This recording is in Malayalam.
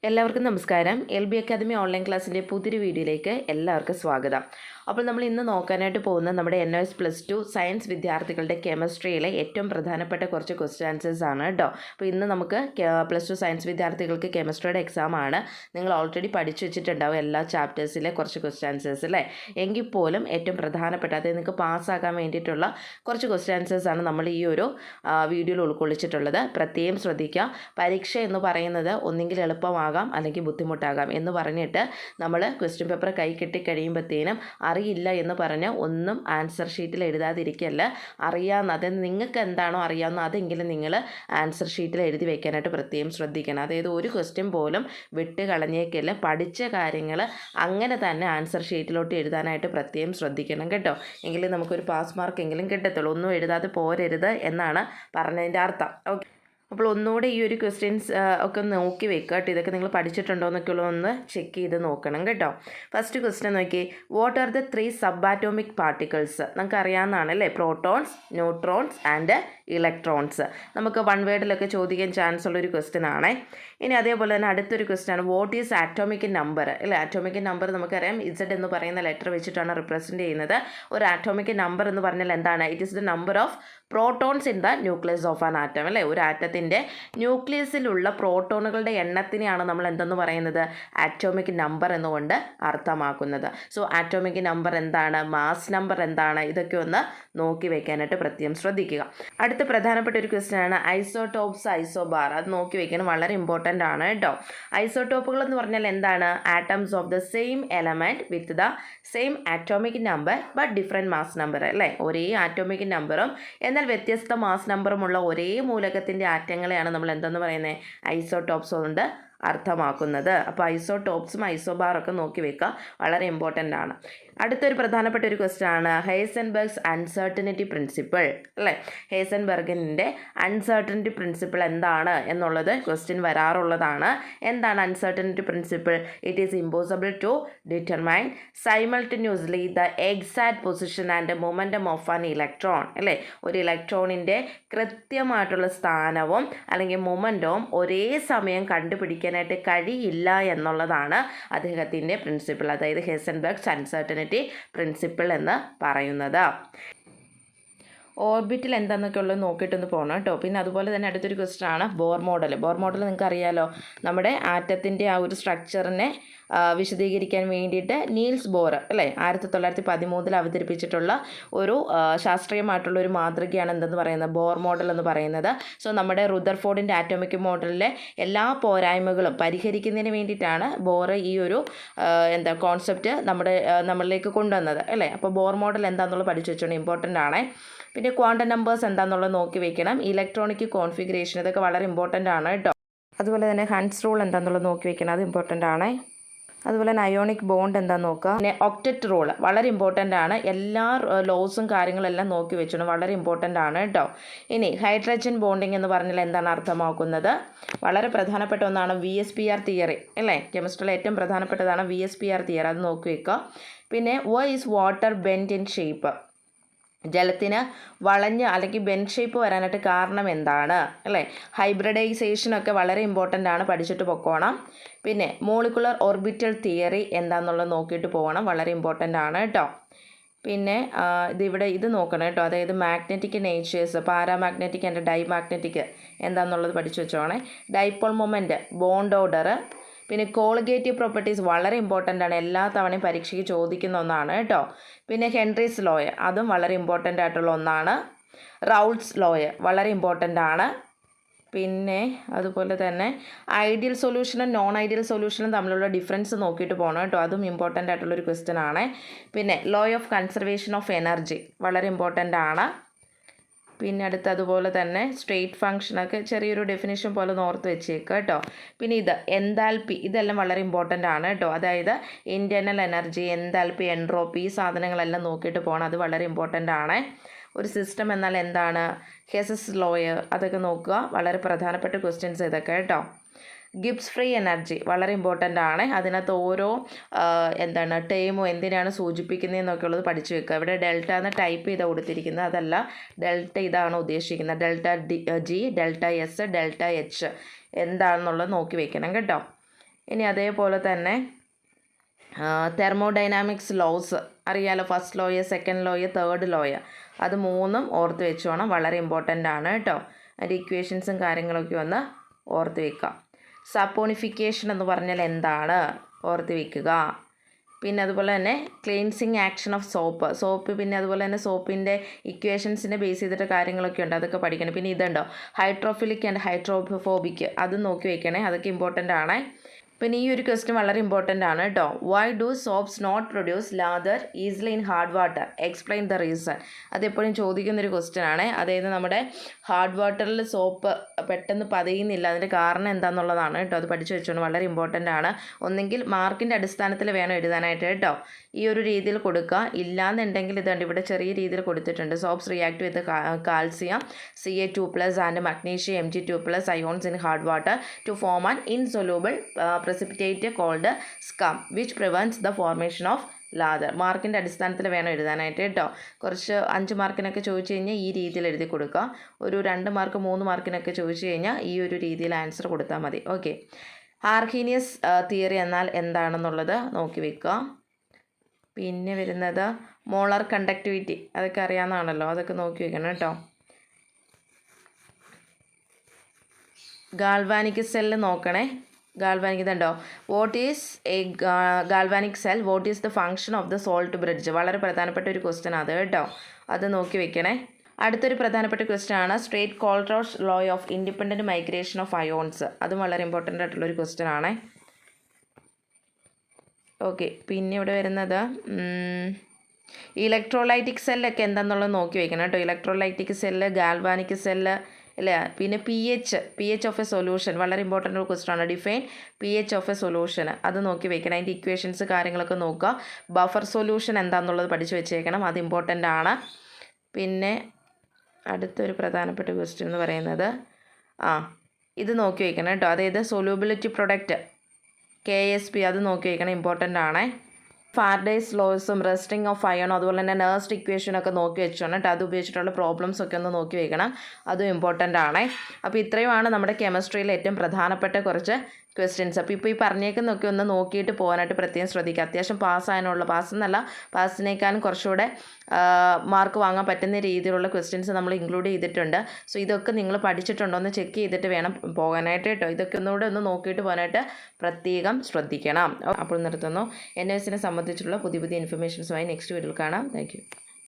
എല്ലാവർക്കും നമസ്കാരം. LB അക്കാദമി ഓൺലൈൻ ക്ലാസ്സിൻ്റെ പുതിയൊരു വീഡിയോയിലേക്ക് എല്ലാവർക്കും സ്വാഗതം. അപ്പോൾ നമ്മൾ ഇന്ന് നോക്കാനായിട്ട് പോകുന്ന നമ്മുടെ NOS+2 സയൻസ് വിദ്യാർത്ഥികളുടെ കെമിസ്ട്രിയിലെ ഏറ്റവും പ്രധാനപ്പെട്ട കുറച്ച് ക്വസ്റ്റ്യൻ ആൻസേഴ്സ് ആണ് കേട്ടോ. അപ്പോൾ ഇന്ന് നമുക്ക് +2 സയൻസ് വിദ്യാർത്ഥികൾക്ക് കെമിസ്ട്രിയുടെ എക്സാം ആണ്. നിങ്ങൾ ഓൾറെഡി പഠിച്ചു വെച്ചിട്ടുണ്ടാവും എല്ലാ ചാപ്റ്റേഴ്സിലെ കുറച്ച് ക്വസ്റ്റ്യൻ ആൻസേഴ്സ് അല്ലേ. എങ്കിൽ പോലും ഏറ്റവും പ്രധാനപ്പെട്ട അതായത് നിങ്ങൾക്ക് പാസ്സാക്കാൻ വേണ്ടിയിട്ടുള്ള കുറച്ച് ക്വസ്റ്റ്യൻ ആൻസേഴ്സ് ആണ് നമ്മൾ ഈ ഒരു വീഡിയോയിൽ ഉൾക്കൊള്ളിച്ചിട്ടുള്ളത്. പ്രത്യേകം ശ്രദ്ധിക്കുക. പരീക്ഷ എന്ന് പറയുന്നത് ഒന്നെങ്കിൽ എളുപ്പമാകാം അല്ലെങ്കിൽ ബുദ്ധിമുട്ടാകാം എന്ന് പറഞ്ഞിട്ട് നമ്മൾ ക്വസ്റ്റ്യൻ പേപ്പർ കൈ കെട്ടി കഴിയുമ്പോഴത്തേനും അറിയില്ല എന്ന് പറഞ്ഞ് ഒന്നും ആൻസർ ഷീറ്റിൽ എഴുതാതിരിക്കല്ല. അറിയാവുന്ന അതായത് നിങ്ങൾക്ക് എന്താണോ അറിയാവുന്ന അതെങ്കിലും നിങ്ങൾ ആൻസർ ഷീറ്റിൽ എഴുതി വെക്കാനായിട്ട് പ്രത്യേകം ശ്രദ്ധിക്കണം. അതായത് ഒരു ക്വസ്റ്റ്യൻ പോലും വിട്ട് കളഞ്ഞേക്കല്ല. പഠിച്ച കാര്യങ്ങൾ അങ്ങനെ തന്നെ ആൻസർ ഷീറ്റിലോട്ട് എഴുതാനായിട്ട് പ്രത്യേകം ശ്രദ്ധിക്കണം കേട്ടോ. എങ്കിലും നമുക്കൊരു പാസ് മാർക്ക് എങ്കിലും കിട്ടത്തുള്ളൂ. ഒന്നും എഴുതാതെ പോരരുത് എന്നാണ് പറഞ്ഞതിൻ്റെ അർത്ഥം. ഓക്കെ, അപ്പോൾ ഒന്നുകൂടെ ഈ ഒരു ക്വസ്റ്റ്യൻസ് ഒക്കെ നോക്കി വെക്കുക കേട്ടോ. ഇതൊക്കെ നിങ്ങൾ പഠിച്ചിട്ടുണ്ടോ എന്നൊക്കെ ഒന്ന് ചെക്ക് ചെയ്ത് നോക്കണം കേട്ടോ. ഫസ്റ്റ് ക്വസ്റ്റ്യൻ നോക്കി, what are the 3 sub atomic particles? നമുക്ക് അറിയാവുന്നതാണ് അല്ലേ, പ്രോട്ടോൺസ്, ന്യൂട്രോൺസ് ആൻഡ് ഇലക്ട്രോൺസ്. നമുക്ക് വൺ വേർഡിലൊക്കെ ചോദിക്കാൻ ചാൻസ് ഉള്ളൊരു ക്വസ്റ്റ്യൻ ആണേ. ഇനി അതേപോലെ തന്നെ അടുത്തൊരു ക്വസ്റ്റ്യൻ ആണ്, വാട്ട് ഈസ് ആറ്റോമിക് നമ്പർ? അല്ലേ, ആറ്റോമിക് നമ്പർ നമുക്കറിയാം Z എന്ന് പറയുന്ന ലെറ്റർ വെച്ചിട്ടാണ് റിപ്രസെൻറ്റ് ചെയ്യുന്നത്. ഒരു ആറ്റോമിക് നമ്പർ എന്ന് പറഞ്ഞാൽ എന്താണ്? It is the number of protons in the nucleus of an atom. അല്ലേ, ഒരു ആറ്റത്തിൻ്റെ ന്യൂക്ലിയസിലുള്ള പ്രോട്ടോണുകളുടെ എണ്ണത്തിനെയാണ് നമ്മൾ എന്തെന്ന് പറയുന്നത്? ആറ്റോമിക് നമ്പർ എന്നുകൊണ്ട് അർത്ഥമാക്കുന്നത്. സോ ആറ്റോമിക് നമ്പർ എന്താണ്, മാസ് നമ്പർ എന്താണ്, ഇതൊക്കെ ഒന്ന് നോക്കി വെക്കാനായിട്ട് പ്രത്യേകം ശ്രദ്ധിക്കുക. അടുത്ത പ്രധാനപ്പെട്ട ഒരു ക്വസ്റ്റ്യൻ ആണ് ഐസോടോപ്സ്, ഐസോബാർ. അത് നോക്കി വെക്കാൻ വളരെ ഇമ്പോർട്ടൻ്റ് ആണ് കേട്ടോ. ഐസോടോപ്പുകൾ എന്ന് പറഞ്ഞാൽ എന്താണ്? Atoms of the same element with the same atomic number but different mass number. അല്ലേ, ഒരേ ആറ്റോമിക് നമ്പറും എന്നാൽ വ്യത്യസ്ത മാസ് നമ്പറുമുള്ള ഒരേ മൂലകത്തിൻ്റെ ആറ്റങ്ങളെയാണ് നമ്മൾ എന്തെന്ന് പറയുന്നത്? ഐസോടോപ്സ് കൊണ്ട് അർത്ഥമാക്കുന്നത്. അപ്പോൾ ഐസോടോപ്സും ഐസോബാറൊക്കെ നോക്കി വെക്കുക, വളരെ ഇമ്പോർട്ടൻ്റ് ആണ്. അടുത്തൊരു പ്രധാനപ്പെട്ട ഒരു ക്വസ്റ്റ്യൻ ആണ് ഹൈസൻബർഗ്സ് അൺസർട്ടനിറ്റി പ്രിൻസിപ്പിൾ. അല്ലേ, ഹൈസൻബർഗിൻ്റെ അൺസർട്ടനിറ്റി പ്രിൻസിപ്പിൾ എന്താണ് എന്നുള്ളത് ക്വസ്റ്റ്യൻ വരാറുള്ളതാണ്. എന്താണ് uncertainty principle? It is impossible to determine simultaneously the exact position and momentum of an electron. അല്ലേ, ഒരു ഇലക്ട്രോണിൻ്റെ കൃത്യമായിട്ടുള്ള സ്ഥാനവും അല്ലെങ്കിൽ മൊമെൻറ്റവും ഒരേ സമയം കണ്ടുപിടിക്കാനായിട്ട് കഴിയില്ല എന്നുള്ളതാണ് അദ്ദേഹത്തിൻ്റെ പ്രിൻസിപ്പിൾ, അതായത് ഹൈസൻബർഗ്സ് അൺസർട്ടനിറ്റി പ്രിൻസിപ്പിൾ എന്ന് പറയുന്നത്. ഓർബിറ്റിൽ എന്താണെന്നൊക്കെ ഉള്ളത് നോക്കിയിട്ടൊന്ന് പോകണം കേട്ടോ. പിന്നെ അതുപോലെ തന്നെ അടുത്തൊരു ക്വസ്റ്റ്യൻ ആണ് ബോർ മോഡൽ. ബോർ മോഡൽ നിങ്ങൾക്ക് അറിയാലോ, നമ്മുടെ ആറ്റത്തിൻ്റെ ആ ഒരു സ്ട്രക്ചറിനെ വിശദീകരിക്കാൻ വേണ്ടിയിട്ട് നീൽസ് ബോർ അല്ലേ 1913 അവതരിപ്പിച്ചിട്ടുള്ള ഒരു ശാസ്ത്രീയമായിട്ടുള്ള ഒരു മാതൃകയാണ് എന്തെന്ന് പറയുന്നത്? ബോർ മോഡൽ എന്ന് പറയുന്നത്. സോ നമ്മുടെ റുദർഫോർഡിൻ്റെ ആറ്റോമിക് മോഡലിലെ എല്ലാ പോരായ്മകളും പരിഹരിക്കുന്നതിന് വേണ്ടിയിട്ടാണ് ബോർ ഈ ഒരു കോൺസെപ്റ്റ് നമ്മളിലേക്ക് കൊണ്ടുവന്നത് അല്ലേ. അപ്പോൾ ബോർ മോഡൽ എന്താണെന്നുള്ളത് പഠിച്ചു വെച്ചോണം, ഇമ്പോർട്ടൻ്റ് ആണ്. പിന്നെ ക്വാണ്ടം നമ്പേഴ്സ് എന്താണെന്നുള്ളത് നോക്കി വെക്കണം. ഇലക്ട്രോണിക് കോൺഫിഗറേഷൻ, ഇതൊക്കെ വളരെ ഇമ്പോർട്ടൻ്റ് ആണ് കേട്ടോ. അതുപോലെ തന്നെ ഹൺസ് റൂൾ എന്താണെന്നുള്ളത് നോക്കി വെക്കണം, അത് ഇമ്പോർട്ടൻ്റ് ആണ്. അതുപോലെ തന്നെ അയോണിക് ബോണ്ട് എന്താണെന്ന് നോക്കുക. പിന്നെ ഒക്ടറ്റ് റൂൾ വളരെ ഇമ്പോർട്ടൻ്റ് ആണ്. എല്ലാ ലോസും കാര്യങ്ങളെല്ലാം നോക്കി വെച്ചോണം, വളരെ ഇമ്പോർട്ടൻ്റ് ആണ് കേട്ടോ. ഇനി ഹൈഡ്രജൻ ബോണ്ടിങ് എന്ന് പറഞ്ഞാൽ എന്താണ് അർത്ഥമാക്കുന്നത്? വളരെ പ്രധാനപ്പെട്ട ഒന്നാണ് VSPR തിയറി അല്ലേ. കെമിസ്ട്രിയിലെ ഏറ്റവും പ്രധാനപ്പെട്ടതാണ് VSPR തിയറി, അത് നോക്കി വെക്കുക. പിന്നെ why is water bend in shape? ജലത്തിന് വളഞ്ഞ് അല്ലെങ്കിൽ ബെൻ ഷേപ്പ് വരാനായിട്ട് കാരണം എന്താണ് അല്ലേ. ഹൈബ്രിഡൈസേഷനൊക്കെ വളരെ ഇമ്പോർട്ടൻ്റ് ആണ്, പഠിച്ചിട്ട് പൊക്കോണം. പിന്നെ മോളിക്കുലർ ഓർബിറ്റൽ തിയറി എന്താണെന്നുള്ളത് നോക്കിയിട്ട് പോകണം, വളരെ ഇമ്പോർട്ടൻ്റ് ആണ് കേട്ടോ. പിന്നെ ഇത് നോക്കണം കേട്ടോ, അതായത് മാഗ്നറ്റിക് നേച്ചേഴ്സ്, പാരാമാഗ്നറ്റിക് ആൻഡ് ഡൈമാഗ്നറ്റിക് എന്താണെന്നുള്ളത് പഠിച്ചു വെച്ചോണേ. ഡൈപോൾ മൊമെൻറ്റ്, ബോണ്ട് ഓർഡർ, പിന്നെ കോളിഗേറ്റീവ് പ്രോപ്പർട്ടീസ് വളരെ ഇമ്പോർട്ടൻ്റ് ആണ്, എല്ലാ തവണയും പരീക്ഷയ്ക്ക് ചോദിക്കുന്ന ഒന്നാണ് കേട്ടോ. പിന്നെ ഹെൻറീസ് ലോയ്, അതും വളരെ ഇമ്പോർട്ടൻ്റ് ആയിട്ടുള്ള ഒന്നാണ്. റൗൾട്ട്സ് ലോയ് വളരെ ഇമ്പോർട്ടൻ്റ് ആണ്. പിന്നെ അതുപോലെ തന്നെ ഐഡിയൽ സൊല്യൂഷനും നോൺ ഐഡിയൽ സൊല്യൂഷനും തമ്മിലുള്ള ഡിഫറൻസ് നോക്കിയിട്ട് പോകണം കേട്ടോ, അതും ഇമ്പോർട്ടൻ്റ് ആയിട്ടുള്ളൊരു ക്വസ്റ്റ്യൻ ആണ്. പിന്നെ law of conservation of energy വളരെ ഇമ്പോർട്ടൻ്റ് ആണ്. പിന്നെ അതുപോലെ തന്നെ സ്ട്രേറ്റ് ഫംഗ്ഷനൊക്കെ ചെറിയൊരു ഡെഫിനേഷൻ പോലെ ഓർത്ത് വെച്ചേക്കുക കേട്ടോ. പിന്നെ എൻതാൽപ്പി, ഇതെല്ലാം വളരെ ഇമ്പോർട്ടൻ്റ് ആണ് കേട്ടോ. അതായത് ഇൻറ്റേർണൽ എനർജി, എൻതാൽപ്പി, എൻട്രോപ്പി, ഈ സാധനങ്ങളെല്ലാം നോക്കിയിട്ട് പോകണം, അത് വളരെ ഇമ്പോർട്ടൻ്റ് ആണ്. ഒരു സിസ്റ്റം എന്നാൽ എന്താണ്? ഹെസസ് ലോയ്, അതൊക്കെ നോക്കുക, വളരെ പ്രധാനപ്പെട്ട ക്വസ്റ്റ്യൻസ് ഇതൊക്കെ കേട്ടോ. ഗിബ്സ് ഫ്രീ എനർജി വളരെ ഇമ്പോർട്ടൻ്റ് ആണ്. അതിനകത്ത് ഓരോ ടേമും എന്തിനാണ് സൂചിപ്പിക്കുന്നതെന്നൊക്കെ ഉള്ളത് പഠിച്ചു വെക്കുക. ഇവിടെ ഡെൽറ്റ എന്ന് ടൈപ്പ് ചെയ്ത് കൊടുത്തിരിക്കുന്നത്, അതല്ല ഡെൽറ്റ ഇതാണ് ഉദ്ദേശിക്കുന്നത്. Delta G, delta S, delta H എന്താണെന്നുള്ളത് നോക്കി വെക്കണം കേട്ടോ. ഇനി അതേപോലെ തന്നെ തെർമോഡൈനാമിക്സ് ലോസ് അറിയാലോ, first Loy, second Loy, third Loy, അത് മൂന്നും ഓർത്ത് വെച്ചോണം, വളരെ ഇമ്പോർട്ടൻ്റ് ആണ് കേട്ടോ. അതിൻ്റെ ഇക്വേഷൻസും കാര്യങ്ങളൊക്കെ ഒന്ന് ഓർത്ത് വെക്കുക. സപ്പോണിഫിക്കേഷൻ എന്ന് പറഞ്ഞാൽ എന്താണ് ഓർത്ത് വയ്ക്കുക. പിന്നെ അതുപോലെ തന്നെ ക്ലീൻസിങ് ആക്ഷൻ ഓഫ് സോപ്പ്, പിന്നെ അതുപോലെ തന്നെ സോപ്പിൻ്റെ ഇക്വേഷൻസിനെ ബേസ് ചെയ്തിട്ട് കാര്യങ്ങളൊക്കെ ഉണ്ട്, അതൊക്കെ പഠിക്കണം. പിന്നെ ഇതുണ്ടോ ഹൈഡ്രോഫിലിക് ആൻഡ് ഹൈഡ്രോഫോബിക്, അത് നോക്കി വയ്ക്കണേ, അതൊക്കെ ഇമ്പോർട്ടൻ്റ് ആണ്. പിന്നെ ഈ ഒരു ക്വസ്റ്റ്യൻ വളരെ ഇമ്പോർട്ടൻ്റ് ആണ് കേട്ടോ. Why do soaps not produce lather easily in hard water, explain the reason. അതെപ്പോഴും ചോദിക്കുന്നൊരു ക്വസ്റ്റ്യൻ ആണ്. അതായത് നമ്മുടെ ഹാർഡ് വാട്ടറിൽ സോപ്പ് പെട്ടെന്ന് പതയുന്നില്ല, അതിൻ്റെ കാരണം എന്താണെന്നുള്ളതാണ് കേട്ടോ. അത് പഠിച്ചു വെച്ചോണ്ട് വളരെ ഇമ്പോർട്ടൻ്റ് ആണ്. ഒന്നെങ്കിൽ മാർക്കിൻ്റെ അടിസ്ഥാനത്തിൽ വേണം എഴുതാനായിട്ട് കേട്ടോ. ഈ ഒരു രീതിയിൽ കൊടുക്കുക. ഇല്ലാന്നുണ്ടെങ്കിൽ ഇതുണ്ട്, ഇവിടെ ചെറിയ രീതിയിൽ കൊടുത്തിട്ടുണ്ട്. Soaps react with calcium Ca2+ and magnesium Mg2+ ions in hard water to form an insoluble precipitate called scum which prevents the formation of lather. മാർക്കിൻ്റെ അടിസ്ഥാനത്തിൽ വേണം എഴുതാനായിട്ട് കേട്ടോ. കുറച്ച് 5 മാർക്കിനൊക്കെ ചോദിച്ചു കഴിഞ്ഞാൽ ഈ രീതിയിൽ എഴുതി കൊടുക്കുക. ഒരു 2 മാർക്ക് 3 മാർക്കിനൊക്കെ ചോദിച്ചു കഴിഞ്ഞാൽ ഈ ഒരു രീതിയിൽ ആൻസർ കൊടുത്താൽ മതി. ഓക്കെ, ആർഹീനിയസ് തിയറി എന്നാൽ എന്താണെന്നുള്ളത് നോക്കി വെക്കുക. പിന്നെ വരുന്നത് മോളാർ കണ്ടക്ടിവിറ്റി, അതൊക്കെ അറിയാവുന്നതാണല്ലോ, അതൊക്കെ നോക്കി വെക്കണം കേട്ടോ. ഗാൽവാനിക് സെല്ല് നോക്കണേ. ഗാൽവാനിക് ഇതുണ്ടോ, what is A galvanic cell, what is the function of the salt bridge, വളരെ പ്രധാനപ്പെട്ട ഒരു ക്വസ്റ്റ്യൻ അത് കേട്ടോ, അത് നോക്കി വെക്കണേ. അടുത്തൊരു പ്രധാനപ്പെട്ട ക്വസ്റ്റ്യൻ ആണ് സ്ട്രേറ്റ് കോൾട്രോഷ് law of independent migration of ions, അതും വളരെ ഇമ്പോർട്ടൻ്റ് ആയിട്ടുള്ളൊരു ക്വസ്റ്റ്യൻ ആണ്. ഓക്കെ, പിന്നെ ഇവിടെ വരുന്നത് ഇലക്ട്രോലൈറ്റിക് സെല്ലൊക്കെ എന്താണെന്നുള്ളത് നോക്കി വയ്ക്കണം കേട്ടോ. ഇലക്ട്രോലൈറ്റിക് സെല്ല്, ഗാൽവാനിക് സെല്ല് അല്ലേ. പിന്നെ P H of A solution, വളരെ ഇമ്പോർട്ടൻ്റ് ഒരു ക്വസ്റ്റ്യൻ ആണ്. Define pH of A solution, അത് നോക്കി വെക്കണം. അതിൻ്റെ ഇക്വേഷൻസ് കാര്യങ്ങളൊക്കെ നോക്കുക. ബഫർ സൊല്യൂഷൻ എന്താണെന്നുള്ളത് പഠിച്ചു വെച്ചേക്കണം, അത് ഇമ്പോർട്ടൻ്റ് ആണ്. പിന്നെ അടുത്തൊരു പ്രധാനപ്പെട്ട ക്വസ്റ്റ്യൻ എന്ന് പറയുന്നത് ഇത് നോക്കി വയ്ക്കണം കേട്ടോ. അതായത് സൊല്യൂബിലിറ്റി പ്രൊഡക്റ്റ് KSP, അത് നോക്കി വയ്ക്കണം, ഇമ്പോർട്ടൻ്റ് ആണ്. ഫാരഡേസ് ലോസും റെസ്റ്റിംഗ് ഓഫ് അയൺ, അതുപോലെ തന്നെ നേഴ്സ്റ്റ് ഇക്വേഷനൊക്കെ നോക്കി വെച്ചോണം കേട്ടോ. അത് ഉപയോഗിച്ചിട്ടുള്ള പ്രോബ്ലംസ് ഒക്കെ ഒന്ന് നോക്കി വെക്കണം, അതും ഇമ്പോർട്ടൻ്റ് ആണ്. അപ്പോൾ ഇത്രയുമാണ് നമ്മുടെ കെമിസ്ട്രിയിലെ ഏറ്റവും പ്രധാനപ്പെട്ട കുറച്ച് ക്വസ്റ്റ്യൻസ്. അപ്പോൾ ഇപ്പോൾ ഈ പറഞ്ഞേക്കുന്നൊക്കെ ഒന്ന് നോക്കിയിട്ട് പോകാനായിട്ട് പ്രത്യേകം ശ്രദ്ധിക്കുക. അത്യാവശ്യം പാസ്സിനേക്കാളും കുറച്ചുകൂടെ മാർക്ക് വാങ്ങാൻ പറ്റുന്ന രീതിയിലുള്ള ക്വസ്റ്റ്യൻസ് നമ്മൾ ഇൻക്ലൂഡ് ചെയ്തിട്ടുണ്ട്. സോ ഇതൊക്കെ നിങ്ങൾ പഠിച്ചിട്ടുണ്ടോ എന്ന് ചെക്ക് ചെയ്തിട്ട് വേണം പോകാനായിട്ട് കേട്ടോ. ഇതൊക്കെ ഒന്നുകൂടെ ഒന്ന് നോക്കിയിട്ട് പോകാനായിട്ട് പ്രത്യേകം ശ്രദ്ധിക്കണം. അപ്പോൾ നിർത്തുന്നു. NS സംബന്ധിച്ചുള്ള പുതിയ ഇൻഫർമേഷൻസുമായി നെക്സ്റ്റ് വീഡിയോയിൽ കാണാം. Thank you.